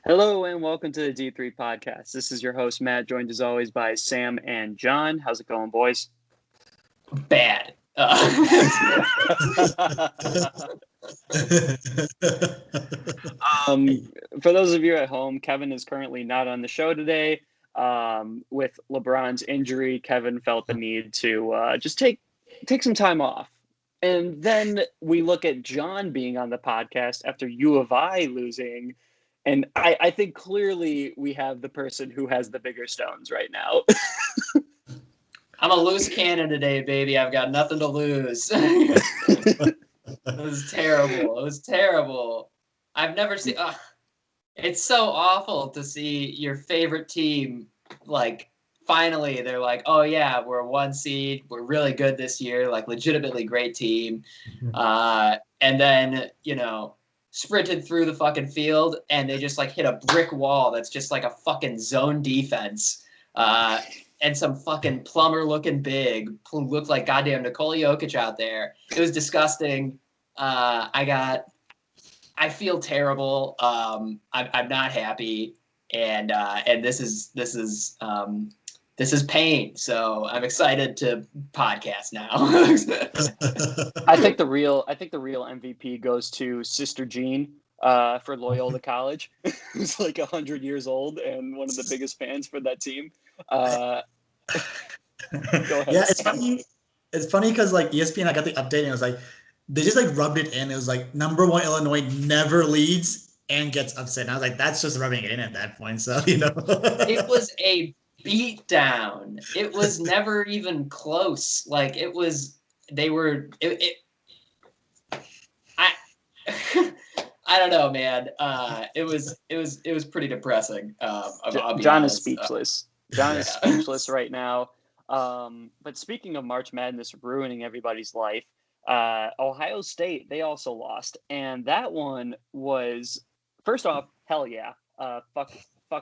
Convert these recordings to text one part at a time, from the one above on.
Hello and welcome to the D3 podcast. This is your host, Matt, joined as always by Sam and John. How's it going, boys? Bad. For those of you at home, Kevin is currently not on the show today. With LeBron's injury, Kevin felt the need to just take some time off. And then we look at John being on the podcast after U of I losing. And I think clearly we have the person who has the bigger stones right now. I'm a loose cannon today, baby. I've got nothing to lose. It was terrible. I've never seen... it's so awful to see your favorite team, like, finally, they're like, oh, yeah, we're a 1 seed. We're really good this year, like, legitimately great team. And then, sprinted through the fucking field and they just like hit a brick wall that's just like a fucking zone defense, and some fucking plumber looking big who looked like goddamn Nikola Jokic out there. It was disgusting. I feel terrible. I'm not happy, and this is pain. So I'm excited to podcast now. I think the real MVP goes to Sister Jean for Loyola College, who's like 100 years old and one of the biggest fans for that team. Go ahead. Yeah, it's funny. It's funny because like ESPN, I got the update and it was like they just like rubbed it in. It was like #1 Illinois never leads and gets upset. And I was like, that's just rubbing it in at that point. So it was a beat down. It was never even close. Like it was, they were. I don't know, man. It was pretty depressing. John is speechless. John is speechless right now. But speaking of March Madness ruining everybody's life, Ohio State, they also lost, and that one was, first off, hell yeah, fuck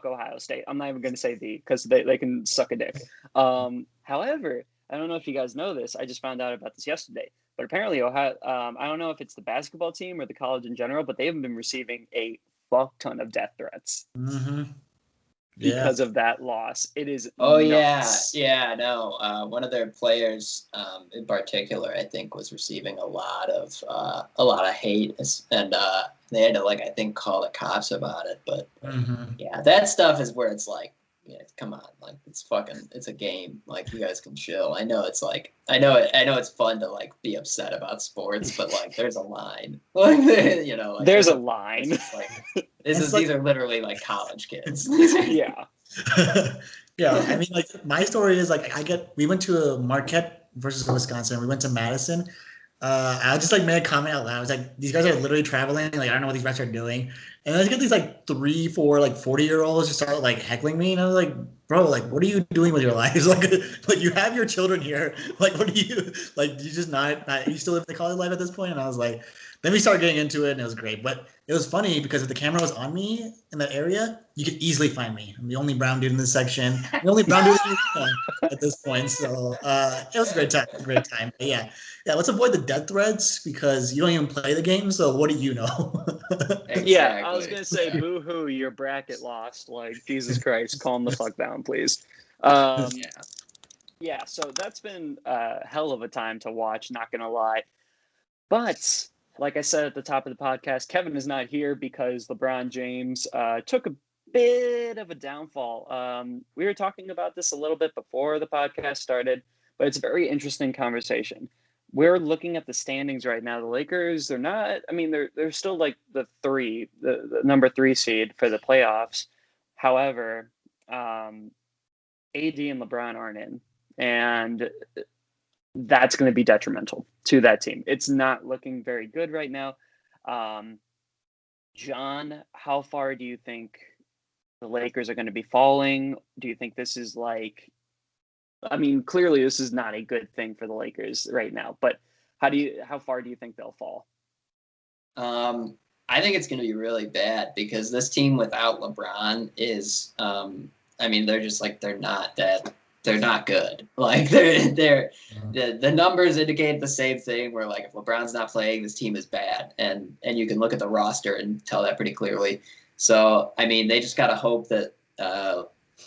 Ohio State. I'm not even going to say because they can suck a dick. However, I don't know if you guys know this. I just found out about this yesterday. But apparently Ohio, I don't know if it's the basketball team or the college in general, but they have been receiving a fuck ton of death threats because of that loss. It is nuts. Yeah. No, one of their players, in particular, I think, was receiving a lot of hate, and they had to I think call the cops about it. But yeah, that stuff is where it's like, yeah, come on, like it's a game. Like you guys can chill. I know it's fun to like be upset about sports, but like there's a line. There's a line. These are literally like college kids. Yeah. Yeah. I mean, like my story is like we went to Marquette versus Wisconsin. We went to Madison. I just made a comment out loud. I was like, these guys are literally traveling. Like, I don't know what these refs are doing. And I just get these 3, 4, 40-year-olds just start hecking me. And I was like, bro, what are you doing with your lives? Like you have your children here. Like, what do you you just not you still live the college life at this point? And I was like, then we started getting into it and it was great. But it was funny because if the camera was on me in that area, you could easily find me. I'm the only brown dude in this section. The only brown dude at this point. So it was a great time. But yeah, let's avoid the death threats because you don't even play the game. So what do you know? Exactly. Yeah, I was going to say, boo-hoo, your bracket lost. Like, Jesus Christ, calm the fuck down, please. Yeah, so that's been a hell of a time to watch, not going to lie. But like I said at the top of the podcast, Kevin is not here because LeBron James took a bit of a downfall. We were talking about this a little bit before the podcast started, but it's a very interesting conversation. We're looking at the standings right now. The Lakers, they're not, I mean, they're still like the number 3 seed for the playoffs. However, AD and LeBron aren't in. And that's going to be detrimental to that team. It's not looking very good right now. John, how far do you think the Lakers are going to be falling? Do you think this is clearly this is not a good thing for the Lakers right now, but how far do you think they'll fall? I think it's going to be really bad because this team without LeBron is, they're just they're not that. They're not good. Like the numbers indicate the same thing where if LeBron's not playing, this team is bad. And you can look at the roster and tell that pretty clearly. So, I mean, they just got to hope that,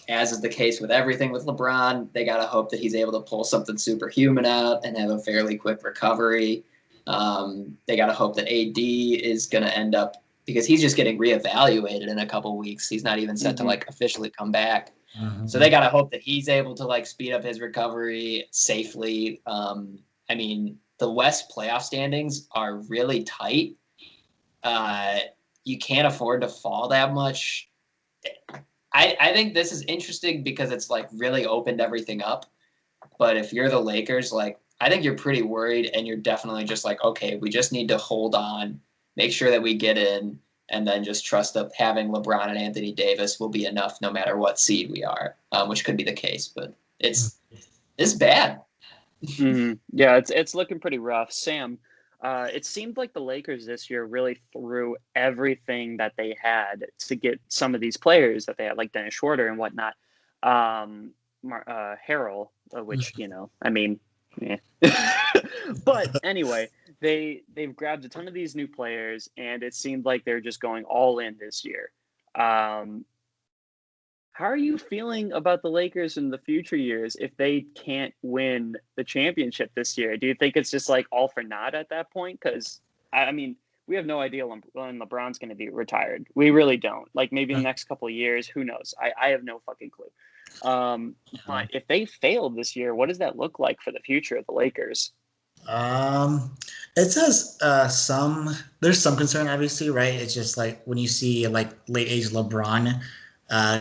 as is the case with everything with LeBron, they got to hope that he's able to pull something superhuman out and have a fairly quick recovery. They got to hope that AD is going to end up, because he's just getting reevaluated in a couple weeks. He's not even set to like officially come back. So they got to hope that he's able to like speed up his recovery safely. I mean, the West playoff standings are really tight. You can't afford to fall that much. I think this is interesting because it's like really opened everything up. But if you're the Lakers, like, I think you're pretty worried, and you're definitely just like, okay, we just need to hold on, make sure that we get in, and then just trust that having LeBron and Anthony Davis will be enough no matter what seed we are, which could be the case. But it's bad. Yeah, it's looking pretty rough. Sam, it seemed like the Lakers this year really threw everything that they had to get some of these players that they had, like Dennis Schroeder and whatnot. Harrell, which, I mean, yeah. But anyway, they've grabbed a ton of these new players, and it seemed like they're just going all in this year. How are you feeling about the Lakers in the future years if they can't win the championship this year? Do you think it's just like all for naught at that point? Because, I mean, we have no idea when LeBron's going to be retired. We really don't. Like, maybe in the next couple of years, who knows? I have no fucking clue. But if they failed this year, what does that look like for the future of the Lakers? It says there's some concern, obviously, right? It's just like when you see like late age LeBron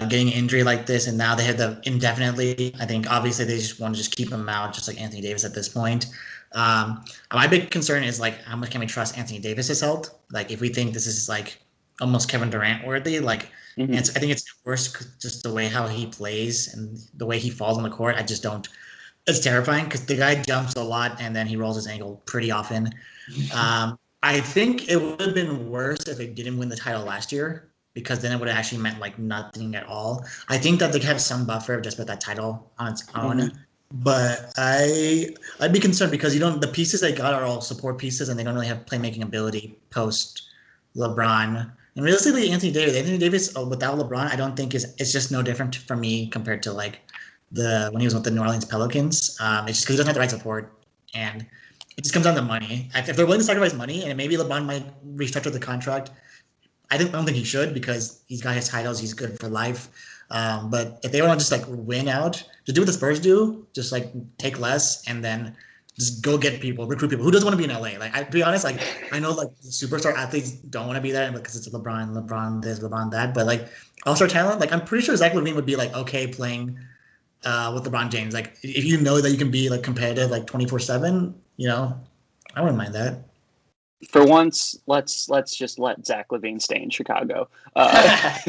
getting an injury like this, and now they have the indefinitely. I think obviously they just want to just keep him out, just like Anthony Davis at this point. My big concern is like, how much can we trust Anthony Davis's health? Like, if we think this is like almost Kevin Durant worthy, like, I think it's worse just the way how he plays and the way he falls on the court. I just don't. It's terrifying because the guy jumps a lot and then he rolls his ankle pretty often. I think it would have been worse if they didn't win the title last year, because then it would have actually meant like nothing at all. I think that they have some buffer just with that title on its own. But I'd be concerned because the pieces they got are all support pieces, and they don't really have playmaking ability post LeBron. And realistically, Anthony Davis without LeBron, I don't think it's just no different for me compared to like when he was with the New Orleans Pelicans. It's just because he doesn't have the right support, and it just comes down to money. If they're willing to sacrifice money, and maybe LeBron might restructure the contract, I don't think he should, because he's got his titles, he's good for life. But if they want to just like win out, just do what the Spurs do, just like take less and then just go get people, recruit people. Who doesn't want to be in LA? Like, to be honest, like, I know like superstar athletes don't want to be there because it's LeBron this, LeBron that. But like all-star talent, like I'm pretty sure Zach LaVine would be like okay playing with LeBron James. Like, if you know that you can be like competitive like 24/7, I wouldn't mind that. For once, let's just let Zach LaVine stay in Chicago. I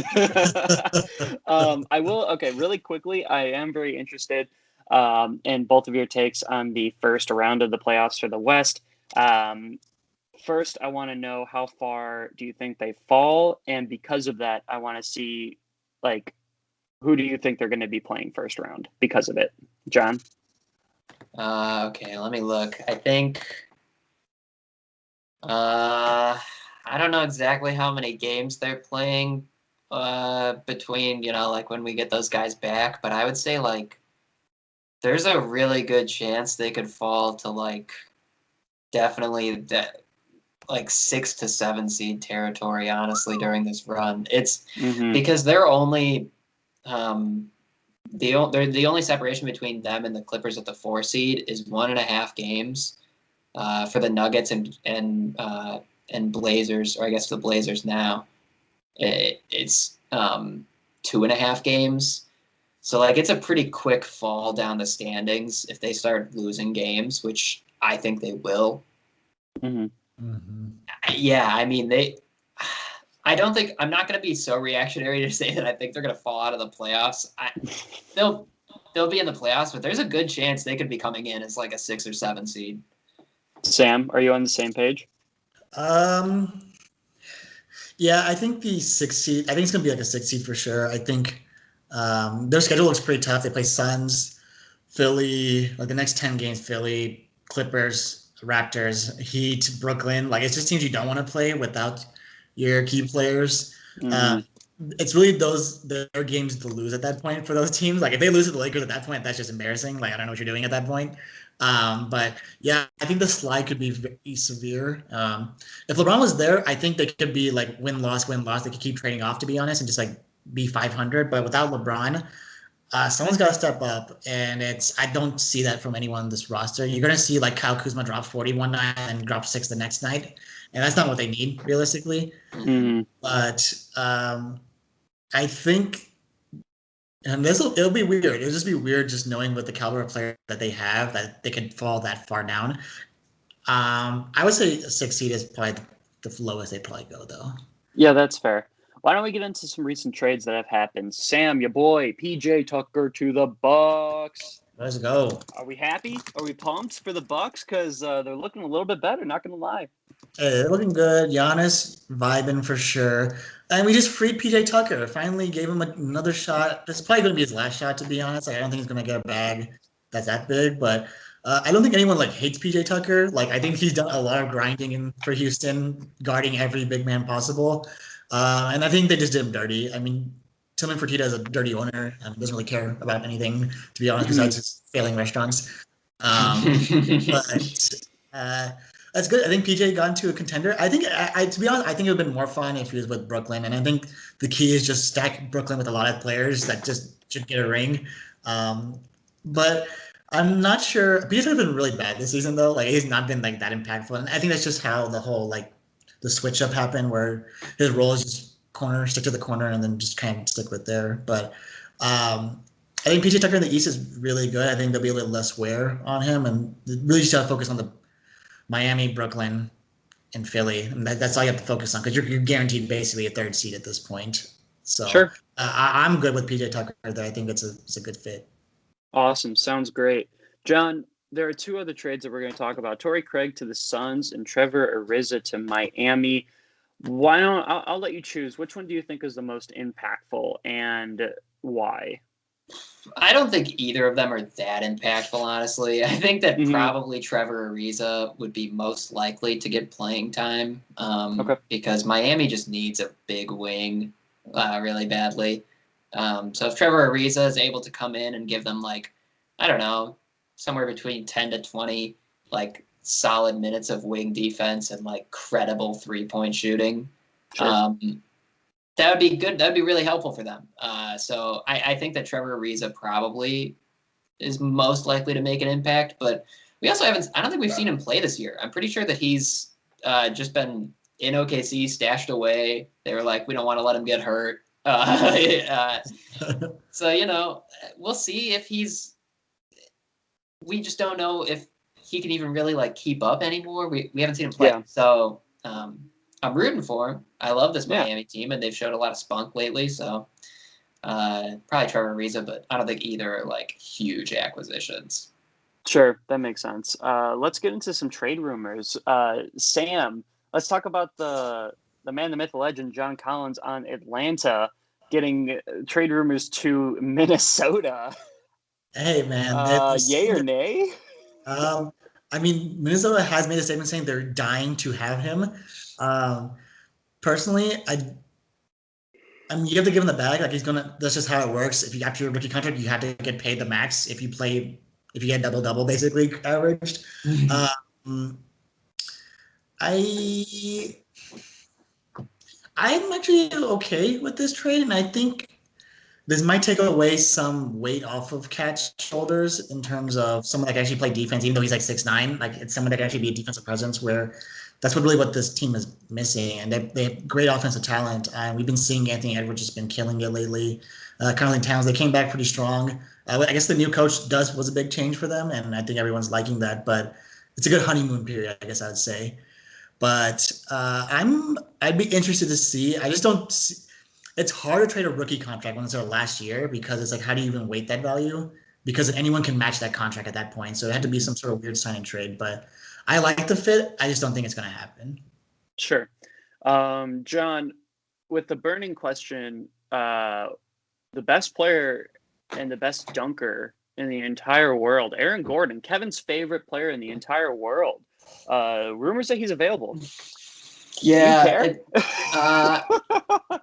will. Okay, really quickly, I am very interested in both of your takes on the first round of the playoffs for the West. First, I want to know, how far do you think they fall? And because of that, I want to see, like, who do you think they're going to be playing first round because of it? John? Okay, let me look. I think... I don't know exactly how many games they're playing between, like when we get those guys back, but I would say like there's a really good chance they could fall to like definitely that like 6 to 7 seed territory, honestly, during this run. It's because they're only the only separation between them and the Clippers at the 4 seed is 1.5 games. For the Nuggets and Blazers, or I guess the Blazers now, it's 2.5 games. So like it's a pretty quick fall down the standings if they start losing games, which I think they will. Yeah, I mean I'm not going to be so reactionary to say that I think they're going to fall out of the playoffs. They'll be in the playoffs, but there's a good chance they could be coming in as like a 6 or 7 seed. Sam, are you on the same page? Yeah, I think the 6 seed. I think it's gonna be like a 6 seed for sure. I think their schedule looks pretty tough. They play Suns, Philly, like the next 10 games. Philly, Clippers, Raptors, Heat, Brooklyn. Like, it's just teams you don't want to play without your key players. Mhm. It's really their games to lose at that point for those teams. Like if they lose to the Lakers at that point, that's just embarrassing. Like I don't know what you're doing at that point. But yeah, I think the slide could be very severe. If LeBron was there, I think they could be like win loss. They could keep trading off, to be honest, and just like be 500. But without LeBron, someone's got to step up, and I don't see that from anyone on this roster. You're gonna see like Kyle Kuzma drop 40 one night and drop 6 the next night, and that's not what they need realistically. Mhm. But I think, and it'll be weird. It'll just be weird just knowing with the caliber of player that they have that they could fall that far down. I would say a 6 seed is probably the lowest they probably go though. Yeah, that's fair. Why don't we get into some recent trades that have happened? Sam, your boy, PJ Tucker to the Bucks. Let's go. Are we happy? Are we pumped for the Bucks? Because they're looking a little bit better. Not gonna lie. Hey, they're looking good. Giannis vibing for sure. And we just freed PJ Tucker. Finally gave him another shot. This is probably going to be his last shot, to be honest. Like, I don't think he's going to get a bag that's that big. But I don't think anyone like hates PJ Tucker. Like I think he's done a lot of grinding for Houston, guarding every big man possible. And I think they just did him dirty. I mean, Tillman Fertitta is a dirty owner and doesn't really care about anything, to be honest, besides his failing restaurants. But that's good. I think PJ got into a contender. I think, to be honest, I think it would have been more fun if he was with Brooklyn. And I think the key is just stack Brooklyn with a lot of players that just should get a ring. But I'm not sure. PJ's been really bad this season, though. Like, he's not been like that impactful. And I think that's just how the whole the switch up happened, where his role is just stick to the corner, and then just kind of stick with there. But I think PJ Tucker in the East is really good. I think there'll be a little less wear on him, and really just got to focus on the Miami, Brooklyn, and Philly. And that's all you have to focus on because you're guaranteed basically a 3rd seed at this point. So Sure. I'm good with PJ Tucker there. I think it's a good fit. Awesome. Sounds great. John, there are 2 other trades that we're going to talk about. Torrey Craig to the Suns and Trevor Ariza to Miami. Why don't I'll let you choose. Which one do you think is the most impactful and why? I don't think either of them are that impactful, honestly. I think that probably Trevor Ariza would be most likely to get playing time because Miami just needs a big wing really badly. So if Trevor Ariza is able to come in and give them, like, I don't know, somewhere between 10 to 20, like, solid minutes of wing defense and, like, credible three-point shooting, that would be good. That would be really helpful for them. So I think that Trevor Ariza probably is most likely to make an impact. But we also haven't – I don't think we've seen him play this year. I'm pretty sure that he's just been in OKC, stashed away. They were like, we don't want to let him get hurt. So, you know, we'll see if he's – we just don't know if he can even really, like, keep up anymore. We haven't seen him play. Yeah. So I'm rooting for him. I love this Miami team, and they've showed a lot of spunk lately. So probably Trevor Ariza, but I don't think either are like huge acquisitions. Sure, that makes sense. Let's get into some trade rumors. Sam, let's talk about the man, the myth, the legend, John Collins on Atlanta getting trade rumors to Minnesota. Hey, man. Yay or nay? I mean, Minnesota has made a statement saying they're dying to have him. Personally, I mean, you have to give him the bag. Like that's just how it works. If you after your rookie contract, you have to get paid the max. If you get double basically averaged. I'm actually okay with this trade, and I think this might take away some weight off of Cat's shoulders in terms of someone that can actually play defense, even though he's like 6'9". Like it's someone that can actually be a defensive presence. Where that's what this team is missing, and they have great offensive talent. And we've been seeing Anthony Edwards just been killing it lately. Carlton Towns, they came back pretty strong. I guess the new coach was a big change for them, and I think everyone's liking that. But it's a good honeymoon period, I guess I would say. But I'd be interested to see. I just don't. It's hard to trade a rookie contract when it's our last year because it's like, how do you even weight that value? Because anyone can match that contract at that point. So it had to be some sort of weird sign and trade. But I like the fit. I just don't think it's going to happen. Sure. John, with the burning question, the best player and the best dunker in the entire world, Aaron Gordon, Kevin's favorite player in the entire world. Rumors that he's available. Yeah.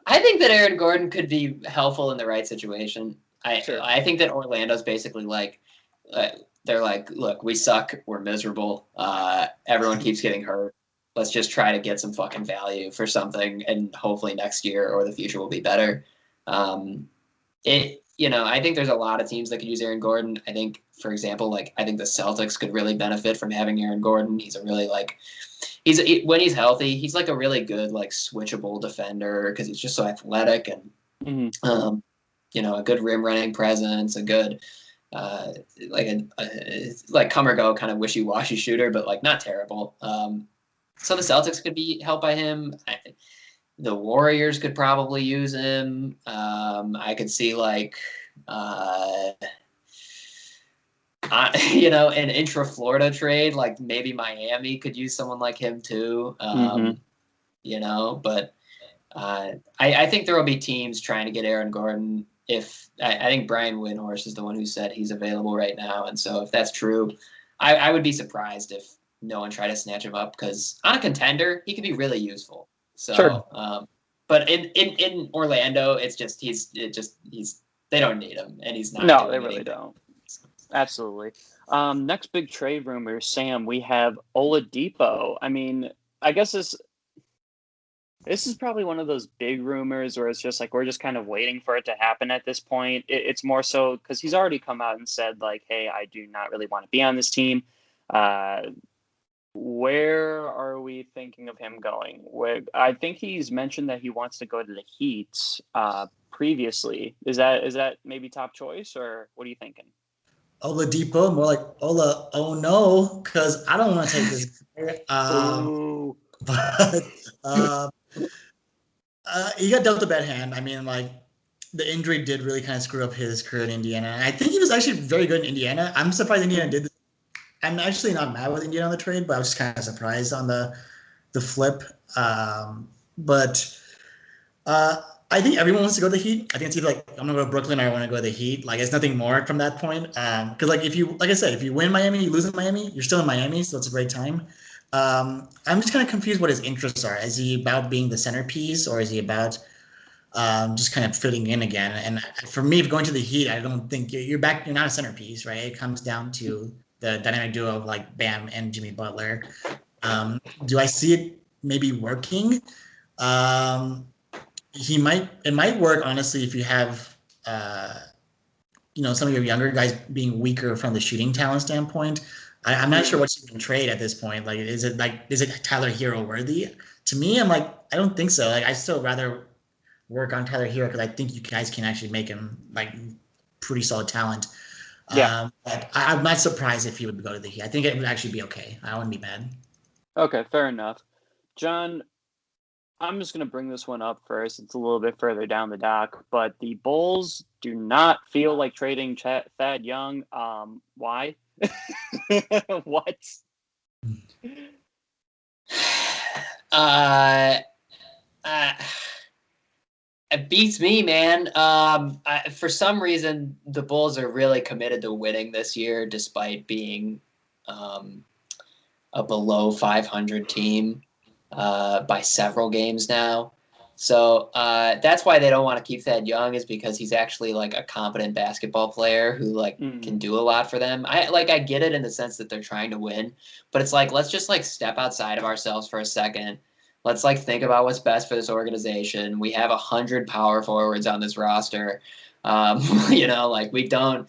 I think that Aaron Gordon could be helpful in the right situation. Sure. I think that Orlando's basically like, they're like, look, we suck, we're miserable, everyone keeps getting hurt. Let's just try to get some fucking value for something, and hopefully next year or the future will be better. I think there's a lot of teams that could use Aaron Gordon. I think, for example, like I think the Celtics could really benefit from having Aaron Gordon. He's a really when he's healthy, he's like a really good like switchable defender because he's just so athletic and a good rim running presence, a good like come or go kind of wishy washy shooter, but like not terrible. So the Celtics could be helped by him. The Warriors could probably use him. I could see like, an intra-Florida trade, like maybe Miami could use someone like him too. But I think there will be teams trying to get Aaron Gordon. I think Brian Windhorst is the one who said he's available right now. And so if that's true, I would be surprised if no one tried to snatch him up, because on a contender, he could be really useful. So, sure. But in Orlando, they don't need him, and he's not. No, they really don't. Absolutely. Next big trade rumor, Sam. We have Oladipo. I mean, I guess this is probably one of those big rumors where it's just like we're just kind of waiting for it to happen at this point. It's more so because he's already come out and said like, "Hey, I do not really want to be on this team." Where are we thinking of him going? I think he's mentioned that he wants to go to the Heat previously. Is that maybe top choice, or what are you thinking? Oladipo, more like Ola. Oh no, because I don't want to take this. He got dealt a bad hand. I mean, like the injury did really kind of screw up his career in Indiana. And I think he was actually very good in Indiana. I'm surprised Indiana did this. I'm actually not mad with Indiana on the trade, but I was just kind of surprised on the flip. But I think everyone wants to go to the Heat. I think it's either like I'm gonna go to Brooklyn or I want to go to the Heat. Like it's nothing more from that point. Because like I said, if you win Miami, you lose in Miami, you're still in Miami, so it's a great time. I'm just kind of confused what his interests are. Is he about being the centerpiece, or is he about just kind of fitting in again? And for me, if going to the Heat, I don't think you're back. You're not a centerpiece, right? It comes down to the dynamic duo of like Bam and Jimmy Butler. Do I see it maybe working? It might work, honestly, if you have some of your younger guys being weaker from the shooting talent standpoint. I'm not sure what you can trade at this point. Like, is it Tyler Hero worthy? To me, I'm like, I don't think so. Like, I still rather work on Tyler Hero because I think you guys can actually make him like pretty solid talent. Yeah. But I'm not surprised if he would go to the Heat. I think it would actually be okay. I wouldn't be mad. Okay, fair enough. John, I'm just going to bring this one up first. It's a little bit further down the dock, but the Bulls do not feel like trading Thad Young. Why? What? It beats me, man. For some reason, the Bulls are really committed to winning this year, despite being a below 500 team by several games now. So that's why they don't want to keep Thad Young, is because he's actually like a competent basketball player who like can do a lot for them. I get it in the sense that they're trying to win, but it's like, let's just like step outside of ourselves for a second. Let's like think about what's best for this organization. We have 100 power forwards on this roster. Like we don't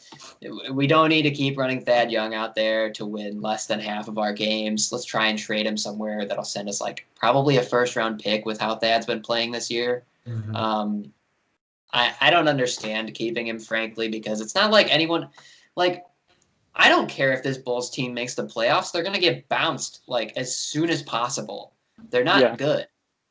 need to keep running Thad Young out there to win less than half of our games. Let's try and trade him somewhere that'll send us like probably a first-round pick with how Thad's been playing this year. Mm-hmm. I don't understand keeping him, frankly, because it's not like anyone like. I don't care if this Bulls team makes the playoffs. They're gonna get bounced like as soon as possible. They're not good.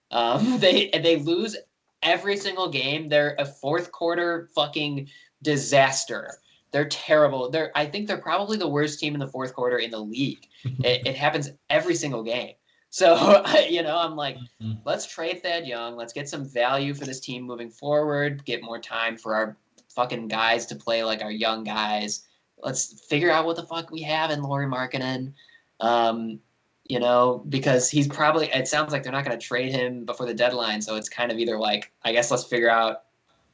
They lose every single game. They're a fourth quarter fucking disaster. They're terrible. I think they're probably the worst team in the fourth quarter in the league. It happens every single game. So, I'm like, let's trade Thad Young. Let's get some value for this team moving forward. Get more time for our fucking guys to play like our young guys. Let's figure out what the fuck we have in Lauri Markkanen. you know, because he's probably, it sounds like they're not going to trade him before the deadline. So it's kind of either like, I guess let's figure out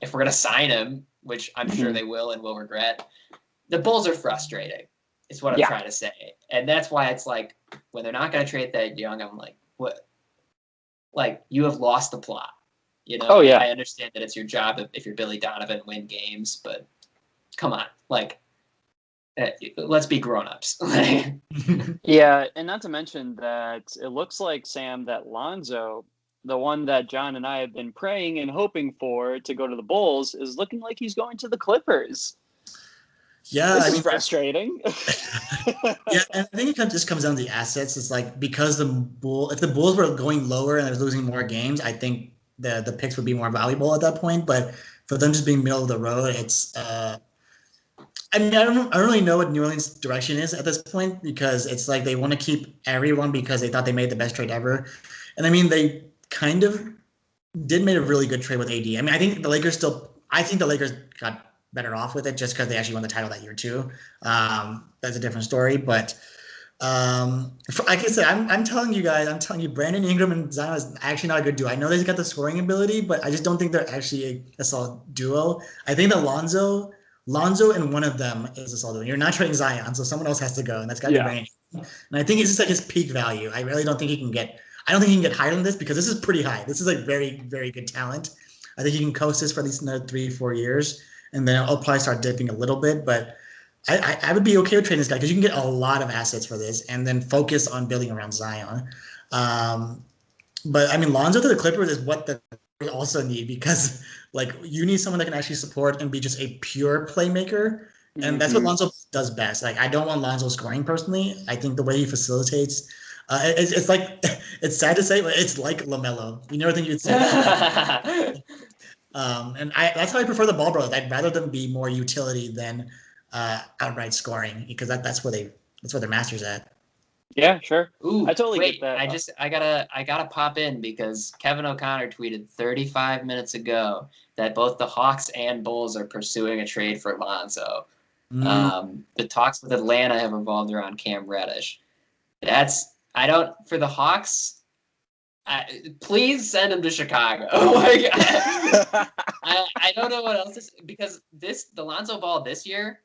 if we're going to sign him, which I'm sure they will and will regret. The Bulls are frustrating, is what I'm trying to say. And that's why it's like, when they're not going to trade that Young, I'm like, what? Like, you have lost the plot. You know, I understand that it's your job if you're Billy Donovan, win games, but come on, like, let's be grown-ups. Yeah, and not to mention that it looks like, Sam, that Lonzo, the one that John and I have been praying and hoping for to go to the Bulls, is looking like he's going to the Clippers. Yeah, this is frustrating. Yeah, and I think it just comes down to the assets. It's like, because if the Bulls were going lower and they're losing more games, I think the picks would be more valuable at that point. But for them just being middle of the road, it's I mean, I don't really know what New Orleans' direction is at this point, because it's like they want to keep everyone because they thought they made the best trade ever. And I mean, they kind of did make a really good trade with AD. I mean, I think the Lakers got better off with it just because they actually won the title that year too. That's a different story. But like I said, I'm telling you, Brandon Ingram and Zion is actually not a good duo. I know they've got the scoring ability, but I just don't think they're actually a solid duo. I think that Lonzo and one of them is a solid duo. You're not trading Zion, so someone else has to go, and that's got to be Brandon. And I think it's just like his peak value. I really don't think he can get. I don't think he can get higher than this, because this is pretty high. This is like very, very good talent. I think he can coast this for at least another 3-4 years, and then I'll probably start dipping a little bit. But I would be okay with trading this guy, because you can get a lot of assets for this, and then focus on building around Zion. But I mean, Lonzo to the Clippers is what the also need, because like, you need someone that can actually support and be just a pure playmaker. And that's what Lonzo does best. Like, I don't want Lonzo scoring personally. I think the way he facilitates, it's like, it's sad to say, but it's like LaMelo. You never think you'd say that. And that's how I prefer the Ball brothers. I'd rather them be more utility than outright scoring, because that's where they're masters at. Yeah, sure. Ooh, I totally get that. I gotta pop in, because Kevin O'Connor tweeted 35 minutes ago that both the Hawks and Bulls are pursuing a trade for Lonzo. The talks with Atlanta have revolved around Cam Reddish. For the Hawks, please send him to Chicago. I don't know what else is, because the Lonzo Ball this year,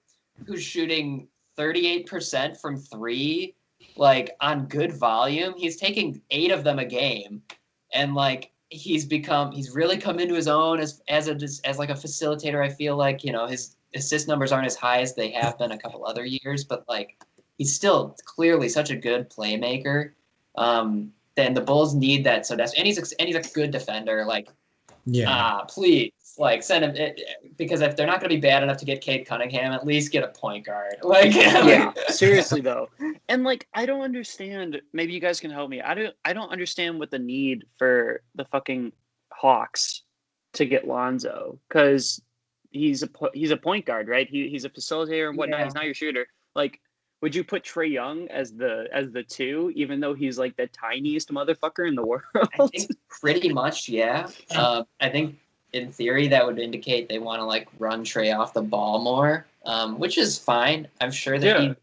who's shooting 38% from three, like, on good volume, he's taking 8 of them a game, and like, he's really come into his own as like a facilitator. I feel like, you know, his assist numbers aren't as high as they have been a couple other years, but like, he's still clearly such a good playmaker. Then the Bulls need that, so and he's a good defender. Like, please, like, send him, because if they're not going to be bad enough to get Cade Cunningham, at least get a point guard. Like, yeah, seriously though. And like, I don't understand. Maybe you guys can help me. I don't understand what the need for the fucking Hawks to get Lonzo, because he's a point guard, right? He's a facilitator and whatnot. He's not your shooter. Like, would you put Trae Young as the 2, even though he's like the tiniest motherfucker in the world? I think pretty much, yeah. I think in theory that would indicate they want to like run Trae off the ball more, which is fine. I'm sure that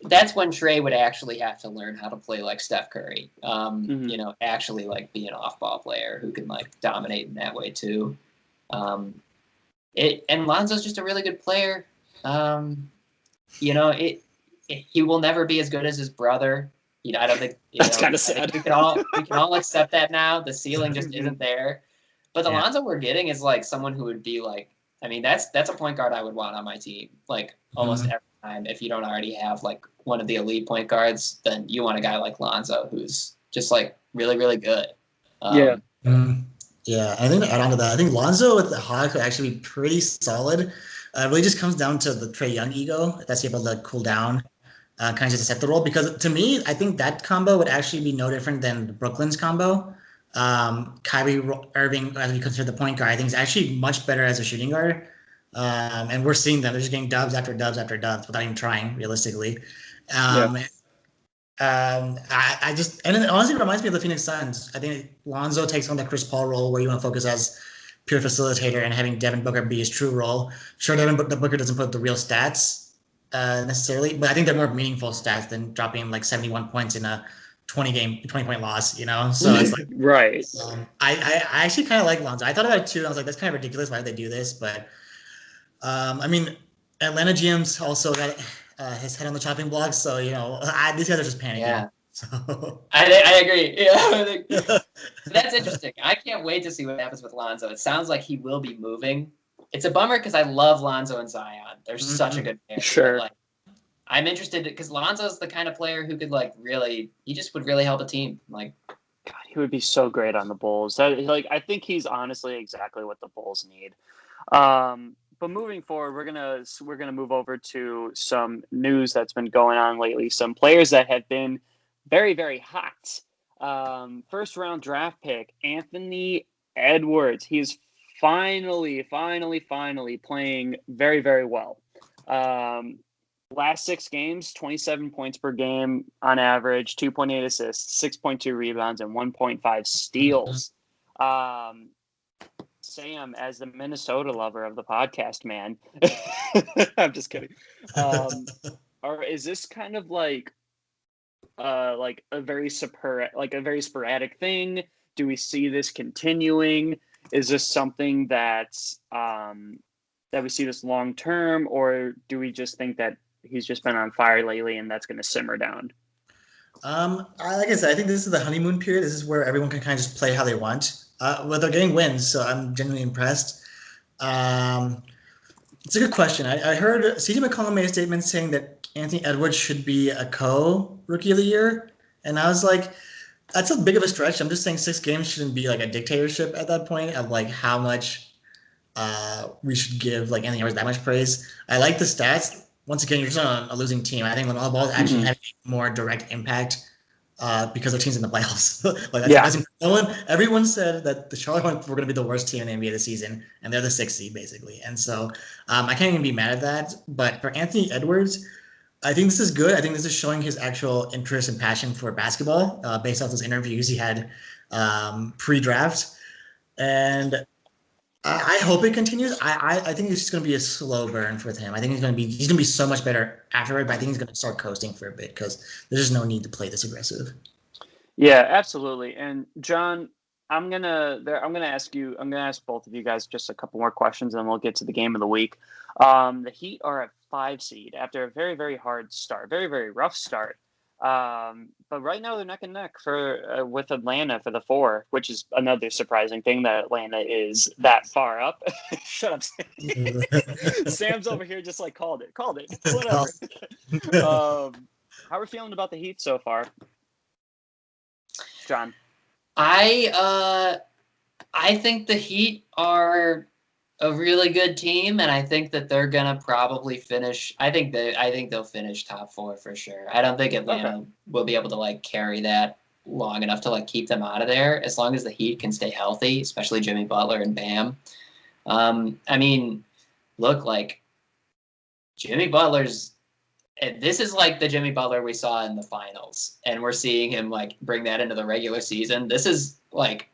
that's when Trae would actually have to learn how to play like Steph Curry. You know, actually like be an off-ball player who can like dominate in that way too. And Lonzo's just a really good player. You know, he will never be as good as his brother. You know, I don't think that's kind of sad. We can all accept that now. The ceiling just isn't there. But the Lonzo we're getting is like someone who would be like, I mean, that's a point guard I would want on my team. Like, almost every time. If you don't already have like one of the elite point guards, then you want a guy like Lonzo who's just like really, really good. Yeah, I think to add on to that, I think Lonzo with the Hawks would actually be pretty solid. It really just comes down to the Trae Young ego. That's able to cool down, kind of just accept the role. Because to me, I think that combo would actually be no different than Brooklyn's combo. Kyrie Irving, as we consider the point guard, I think is actually much better as a shooting guard. And we're seeing them. They're just getting dubs after dubs after dubs without even trying, realistically. I just, and it honestly reminds me of the Phoenix Suns. I think Lonzo takes on the Chris Paul role where you want to focus as pure facilitator, and having Devin Booker be his true role. Sure, Devin Booker doesn't put the real stats, necessarily, but I think they're more meaningful stats than dropping like 71 points in a 20-point loss, So it's like, Right. I actually kind of like Lonzo. I thought about it too. I was like, that's kind of ridiculous. Why did they do this? But I mean, Atlanta GM's also got his head on the chopping block. So, these guys are just panicking. Yeah. So I agree. Yeah. That's interesting. I can't wait to see what happens with Lonzo. It sounds like he will be moving. It's a bummer because I love Lonzo and Zion. They're such a good pair. Sure. Like, I'm interested because Lonzo's the kind of player who could he just would really help a team. Like, God, he would be so great on the Bulls. I think he's honestly exactly what the Bulls need. But moving forward, we're gonna move over to some news that's been going on lately. Some players that have been very, very hot. First round draft pick Anthony Edwards. He's finally playing very, very well. Last 6 games, 27 points per game on average, 2.8 assists, 6.2 rebounds, and 1.5 steals. Sam, as the Minnesota lover of the podcast, man, I'm just kidding. Or is this kind of like a very sporadic thing? Do we see this continuing? Is this something that's that we see this long term, or do we just think that he's just been on fire lately and that's going to simmer down? Like I said, I think this is the honeymoon period. This is where everyone can kind of just play how they want. Well, they're getting wins, so I'm genuinely impressed. It's a good question. I heard CJ McCollum made a statement saying that Anthony Edwards should be a co-rookie of the year, and I was like, that's a big of a stretch. I'm just saying 6 games shouldn't be like a dictatorship at that point of like how much we should give like Anthony Edwards that much praise. I like the stats. Once again, you're just on a losing team. I think when all the balls actually have more direct impact because the team's in the playoffs. Everyone said that the Charlotte Hornets were going to be the worst team in the NBA this season, and they're the 6th seed basically. And so I can't even be mad at that. But for Anthony Edwards, I think this is good. I think this is showing his actual interest and passion for basketball based off those interviews he had pre-draft. And I hope it continues. I think it's just going to be a slow burn for him. I think he's going to be so much better afterward, but I think he's going to start coasting for a bit because there's just no need to play this aggressive. Yeah, absolutely. And John, I'm gonna ask both of you guys just a couple more questions, and then we'll get to the game of the week. The Heat are a 5 seed after a very, very hard start, very, very rough start. But right now they're neck and neck with Atlanta for the 4, which is another surprising thing that Atlanta is that far up. Shut up, Sam. Sam's over here just like called it. Whatever. How are we feeling about the Heat so far, John? I think the Heat are a really good team, and I think that they're gonna probably finish. I think they'll finish top 4 for sure. I don't think Atlanta will be able to like carry that long enough to like keep them out of there. As long as the Heat can stay healthy, especially Jimmy Butler and Bam. I mean, look, like Jimmy Butler's. This is like the Jimmy Butler we saw in the finals, and we're seeing him like bring that into the regular season. This is like.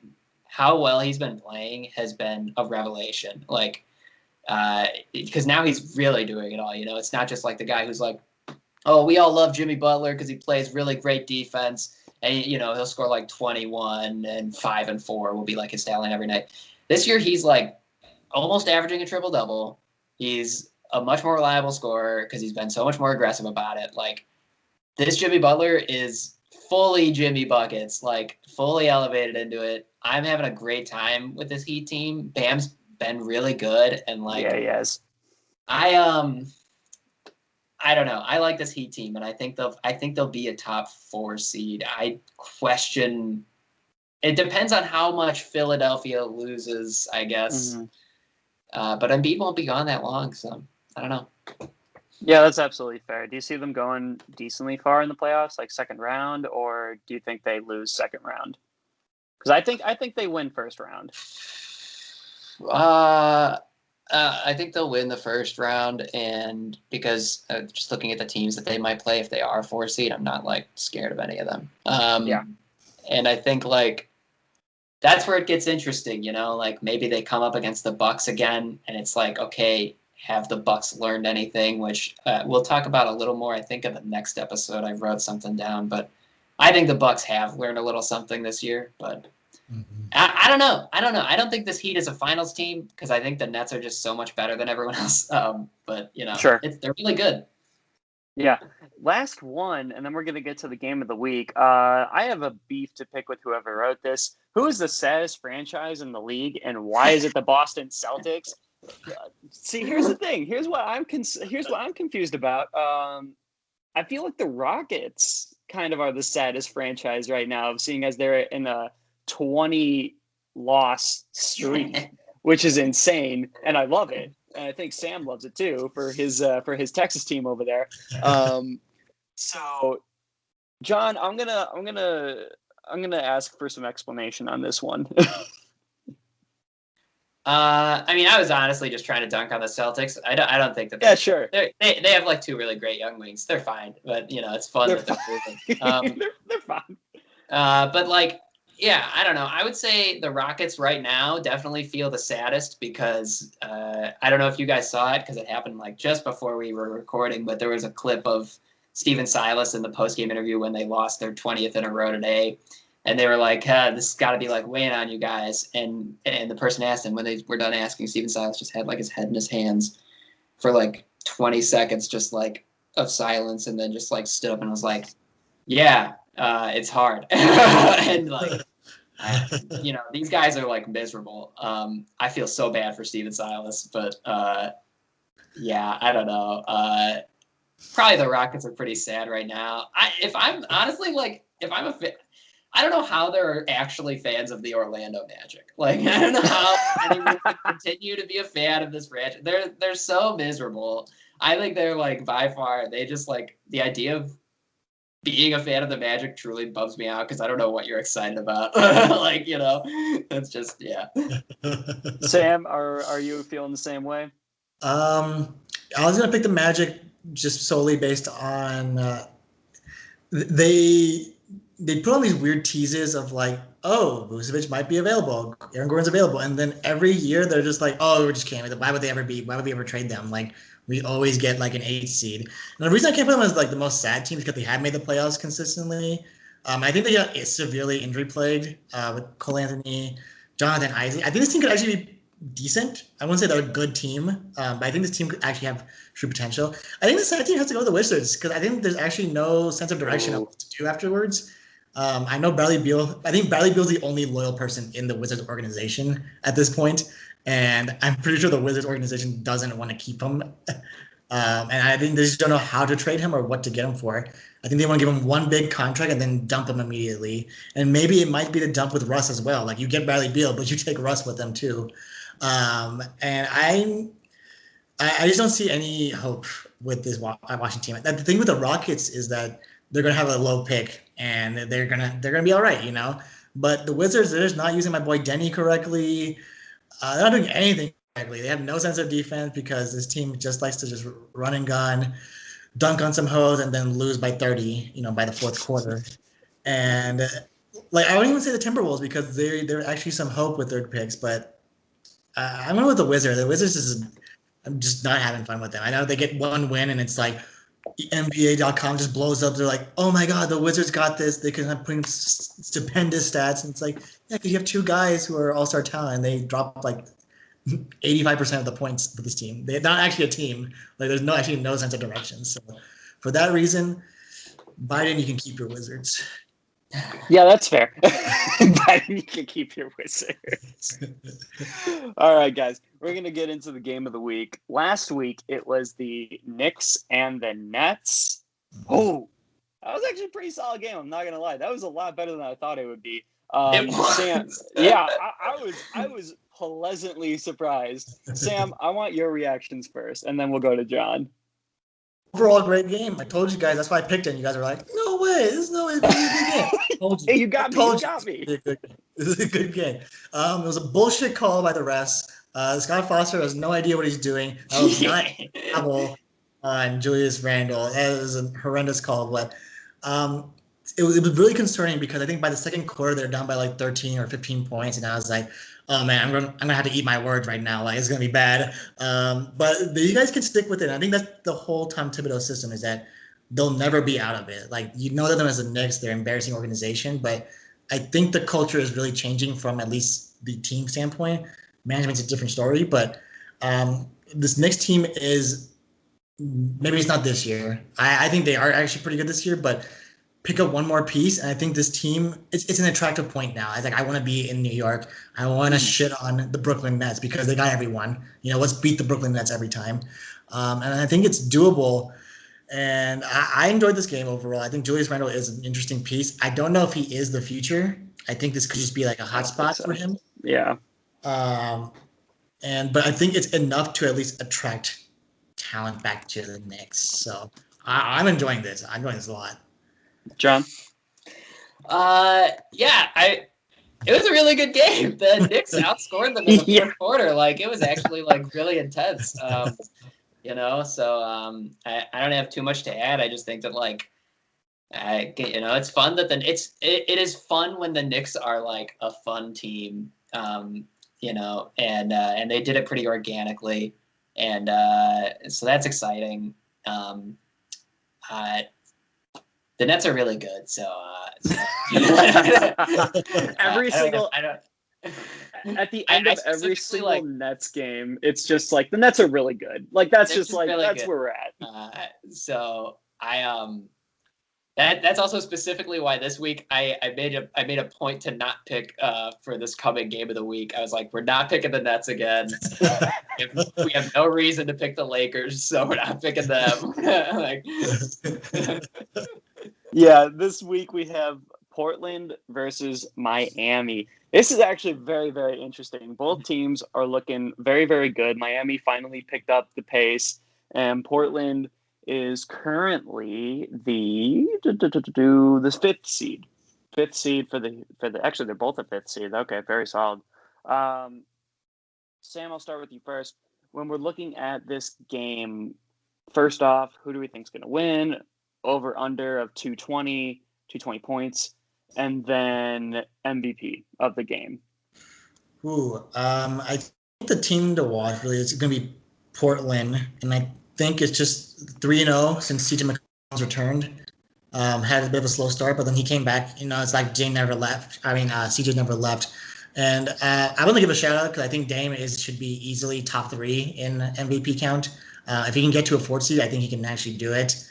How well he's been playing has been a revelation. Like, because now he's really doing it all. It's not just like the guy who's like, oh, we all love Jimmy Butler because he plays really great defense, and he'll score like 21 and 5 and 4 will be like his stat line every night. This year he's like almost averaging a triple double. He's a much more reliable scorer because he's been so much more aggressive about it. Like, this Jimmy Butler is fully Jimmy buckets, like fully elevated into it. I'm having a great time with this Heat team. Bam's been really good, and like, yeah, he has. I don't know. I like this Heat team, and I think they'll be a top 4 seed. I question. It depends on how much Philadelphia loses, I guess. But Embiid won't be gone that long, so I don't know. Yeah, that's absolutely fair. Do you see them going decently far in the playoffs, like second round, or do you think they lose second round? Because I think they win first round. I think they'll win the first round, and because just looking at the teams that they might play if they are 4 seed, I'm not like scared of any of them. Yeah. And I think like that's where it gets interesting, like maybe they come up against the Bucks again, and it's like, okay, have the Bucks learned anything, which we'll talk about a little more, I think, in the next episode. I wrote something down, but I think the Bucks have learned a little something this year, but I don't know. I don't think this Heat is a finals team because I think the Nets are just so much better than everyone else. But, Sure. They're really good. Yeah. Last one, and then we're going to get to the game of the week. I have a beef to pick with whoever wrote this. Who is the saddest franchise in the league, and why is it the Boston Celtics? See, here's the thing. Here's what I'm confused about. I feel like the Rockets kind of are the saddest franchise right now, seeing as they're in a 20-loss streak, which is insane, and I love it. And I think Sam loves it too for his Texas team over there. So, John, I'm gonna ask for some explanation on this one. I mean, I was honestly just trying to dunk on the Celtics. I don't think that. Yeah, sure. They have like two really great young wings. They're fine, but it's fun that they're moving. They're fine. But like, yeah, I don't know. I would say the Rockets right now definitely feel the saddest because I don't know if you guys saw it because it happened like just before we were recording, but there was a clip of Steven Silas in the postgame interview when they lost their 20th in a row today. And they were like, this has got to be like weighing on you guys. And the person asked him when they were done asking, Steven Silas just had like his head in his hands for like 20 seconds, just like of silence. And then just like stood up and was like, yeah, it's hard. And like, these guys are like miserable. I feel so bad for Steven Silas, but yeah, I don't know. Probably the Rockets are pretty sad right now. If I'm a fan, I don't know how they're actually fans of the Orlando Magic. Like, I don't know how anyone can continue to be a fan of this franchise. They're so miserable. I think they're like by far, they just like the idea of being a fan of the Magic truly bums me out because I don't know what you're excited about. Like, it's just, yeah. Sam, are you feeling the same way? I was gonna pick the Magic just solely based on they put on these weird teases of like, oh, Vucevic might be available, Aaron Gordon's available, and then every year they're just like, oh, we just can't. Why would we ever trade them? Like, we always get like an 8 seed. And the reason I can't put them as like the most sad team is because they have made the playoffs consistently. I think they got severely injury plagued with Cole Anthony, Jonathan Isaac. I think this team could actually be decent. I wouldn't say they're a good team, but I think this team could actually have true potential. I think the sad team has to go to the Wizards because I think there's actually no sense of direction of what to do afterwards. I know Bradley Beal. I think Bradley Beal's the only loyal person in the Wizards organization at this point, and I'm pretty sure the Wizards organization doesn't want to keep him. And I think they just don't know how to trade him or what to get him for. I think they want to give him one big contract and then dump him immediately. And maybe it might be to dump with Russ as well. Like, you get Bradley Beal, but you take Russ with them too. And I just don't see any hope with this Washington team. The thing with the Rockets is that they're gonna have a low pick and they're gonna be all right, But the Wizards, they're just not using my boy Denny correctly. They're not doing anything correctly. They have no sense of defense because this team just likes to just run and gun, dunk on some hoes, and then lose by 30, by the fourth quarter. And like, I wouldn't even say the Timberwolves because they're actually some hope with their picks, but I'm going with the Wizards. The Wizards I'm just not having fun with them. I know they get one win and it's like NBA.com just blows up. They're like, oh my God, the Wizards got this. They can have putting stupendous stats. And it's like, yeah, because you have two guys who are all-star talent and they drop like 85% of the points with this team. They're not actually a team. Like, there's no sense of direction. So for that reason, Biden, you can keep your Wizards. Yeah, that's fair. Biden, you can keep your Wizards. All right, guys. We're going to get into the game of the week. Last week, it was the Knicks and the Nets. Oh, that was actually a pretty solid game. I'm not going to lie. That was a lot better than I thought it would be. Sam, yeah, I was pleasantly surprised. Sam, I want your reactions first, and then we'll go to John. Overall, great game. I told you guys. That's why I picked it. And you guys were like, "No way! There's no way it's gonna be a good game." Told you. Hey, you got me. This is a good game. It was a bullshit call by the refs. Scott Foster has no idea what he's doing. That was not travel on Julius Randle. That was a horrendous call, but it was really concerning because I think by the second quarter they're down by like 13 or 15 points, and I was like, oh man, I'm gonna have to eat my words right now. Like it's gonna be bad. But you guys can stick with it. I think that's the whole Tom Thibodeau system is that they'll never be out of it. Like you know them as the Knicks, they're an embarrassing organization, but I think the culture is really changing from at least the team standpoint. Management's a different story, but this Knicks team is maybe it's not this year. I think they are actually pretty good this year, but pick up one more piece, and I think this team it's an attractive point now. I think I want to be in New York. I want to shit on the Brooklyn Nets because they got everyone. You know, let's beat the Brooklyn Nets every time, and I think it's doable. And I enjoyed this game overall. I think Julius Randle is an interesting piece. I don't know if he is the future. I think this could just be like a hot spot for him. Yeah. But I think it's enough to at least attract talent back to the Knicks. So I'm enjoying this. I'm enjoying this a lot. John? It was a really good game. The Knicks outscored them in the fourth quarter. Like it was actually like really intense. So I don't have too much to add. I just think that like it's fun that it is fun when the Knicks are like a fun team. And they did it pretty organically. And so that's exciting. The Nets are really good, every single at the end of every single Nets game, it's just like the Nets are really good. Like that's just like really that's good. Where we're at. That's also specifically why this week I made a point to not pick for this coming game of the week. I was like, we're not picking the Nets again. We have no reason to pick the Lakers, so we're not picking them. Yeah, this week we have Portland versus Miami. This is actually very, very interesting. Both teams are looking very, very good. Miami finally picked up the pace, and Portland is currently the fifth seed. Fifth seed for the actually they're both a fifth seed. Okay, very solid. Sam, I'll start with you first. When we're looking at this game, first off, who do we think is going to win? Over under of 220 points, and then MVP of the game. I think the team to watch really is going to be Portland, and I think it's just 3-0 since CJ McCollum's returned. Had a bit of a slow start, but then he came back. It's like CJ never left. And I want to give a shout out because I think Dame should be easily top 3 in MVP count. If he can get to a 4th seed, I think he can actually do it.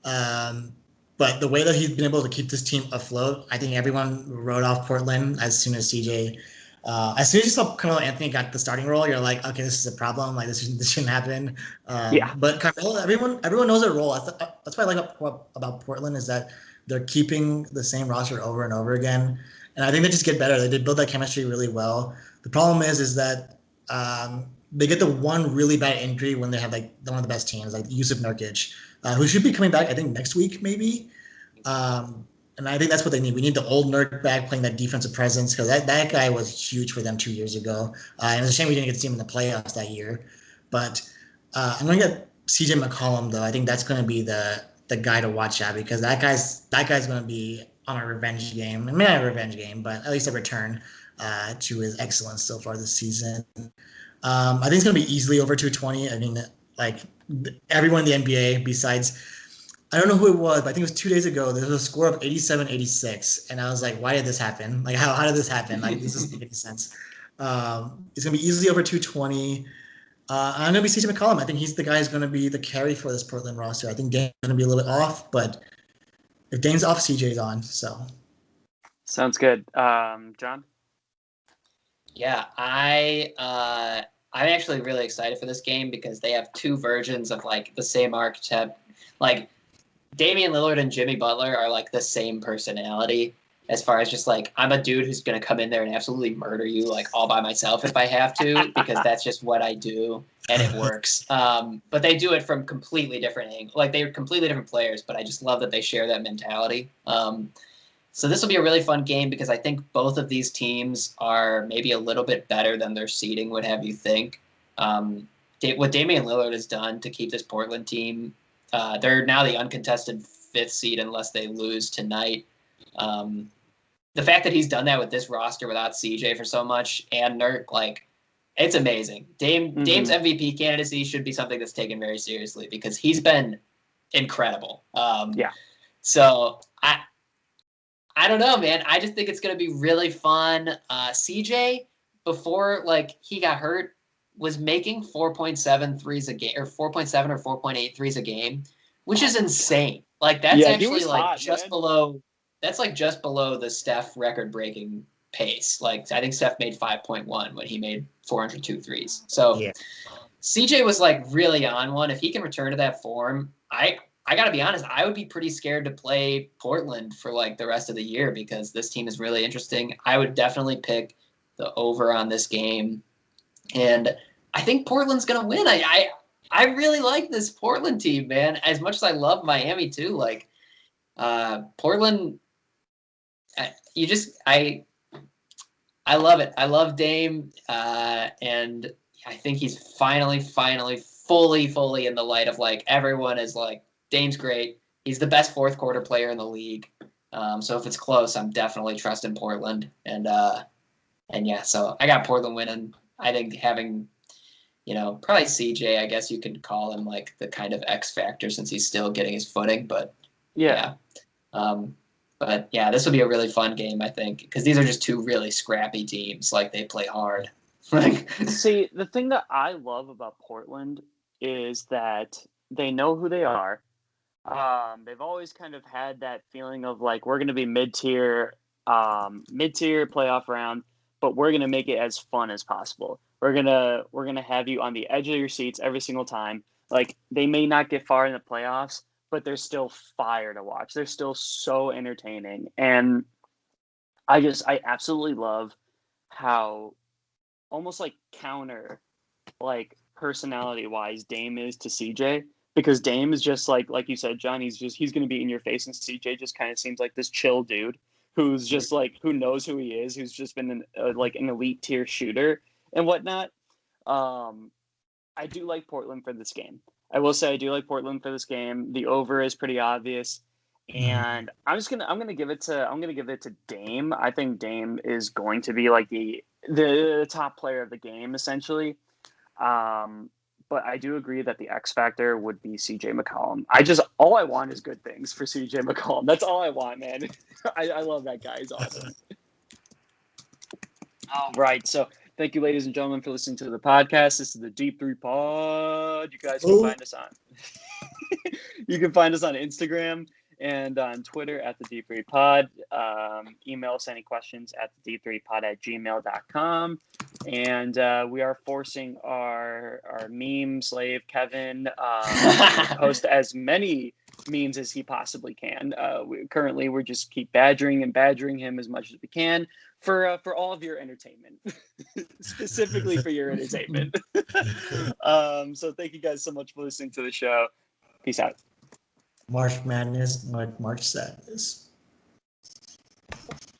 But the way that he's been able to keep this team afloat, I think everyone wrote off Portland as soon as CJ. As soon as you saw Carmelo Anthony got the starting role, you're like, okay, this is a problem. Like this shouldn't happen. But Carmelo, everyone knows their role. That's what I like about Portland is that they're keeping the same roster over and over again, and I think they just get better. They did build that chemistry really well. The problem is that they get the one really bad injury when they have like one of the best teams, like Yusuf Nurkic, who should be coming back, I think, next week maybe. And I think that's what they need. We need the old Nurk back playing that defensive presence because that guy was huge for them 2 years ago. And it's a shame we didn't get to see him in the playoffs that year. But I'm going to get CJ McCollum, though. I think that's going to be the guy to watch out because that guy's going to be on a revenge game. I mean, not a revenge game, but at least a return to his excellence so far this season. I think it's going to be easily over 220. I mean, like everyone in the NBA besides – I don't know who it was, but I think it was 2 days ago. There was a score of 87-86, and I was like, "Why did this happen? Like, how did this happen? Like, this doesn't make any sense." It's gonna be easily over 220. I'm gonna be CJ McCollum. I think he's the guy who's gonna be the carry for this Portland roster. I think Dame's gonna be a little bit off, but if Dame's off, CJ's on. So sounds good, John. Yeah, I'm actually really excited for this game because they have 2 versions of like the same archetype, like. Damian Lillard and Jimmy Butler are like the same personality as far as just like I'm a dude who's going to come in there and absolutely murder you like all by myself if I have to because that's just what I do and it works. But they do it from completely different angles. Like they're completely different players, but I just love that they share that mentality. So this will be a really fun game because I think both of these teams are maybe a little bit better than their seeding would have you think. What Damian Lillard has done to keep this Portland team they're now the uncontested 5th seed unless they lose tonight. the fact that he's done that with this roster without CJ for so much and Nurk, like, it's amazing. Dame's MVP candidacy should be something that's taken very seriously because he's been incredible. So I don't know, man. I just think it's going to be really fun. CJ, before like he got hurt, was making 4.7 threes a game, or 4.7 or 4.8 threes a game, which is insane. Like that's actually like hot, just below. That's like just below the Steph record-breaking pace. Like I think Steph made 5.1 when he made 402 threes. So CJ was like really on one. If he can return to that form, I got to be honest, I would be pretty scared to play Portland for like the rest of the year because this team is really interesting. I would definitely pick the over on this game. And I think Portland's going to win. I really like this Portland team, man. As much as I love Miami too, like Portland, I love it. I love Dame, and I think he's finally, fully in the light of like everyone is like Dame's great. He's the best fourth quarter player in the league. So if it's close, I'm definitely trusting Portland, and yeah, so I got Portland winning. I think having, probably CJ, I guess you could call him like the kind of X factor since he's still getting his footing, but yeah. But yeah, this will be a really fun game, I think, because these are just two really scrappy teams. Like they play hard. See, the thing that I love about Portland is that they know who they are. They've always kind of had that feeling of like we're going to be mid-tier playoff round, but we're going to make it as fun as possible. We're gonna have you on the edge of your seats every single time. Like they may not get far in the playoffs, but they're still fire to watch. They're still so entertaining. And I absolutely love how almost like counter, like personality wise, Dame is to CJ, because Dame is just like you said, John, he's going to be in your face. And CJ just kind of seems like this chill dude who's just like, who knows who he is, who's just been an elite tier shooter and whatnot. I do like Portland for this game. I will say I do like Portland for this game. The over is pretty obvious, and I'm gonna give it to Dame. I think Dame is going to be like the top player of the game essentially. But I do agree that the X factor would be CJ McCollum. All I want is good things for CJ McCollum. That's all I want, man. I love that guy. He's awesome. All right, so. Thank you, ladies and gentlemen, for listening to the podcast. This is the Deep 3 Pod. You guys can find us on. You can find us on Instagram and on Twitter at the Deep 3 Pod. Email us any questions at the deep3pod@gmail.com. And we are forcing our meme slave Kevin to post as many memes as he possibly can. Currently, we're just keep badgering him as much as we can. For all of your entertainment, specifically for your entertainment. So thank you guys so much for listening to the show. Peace out. March Madness, March Sadness.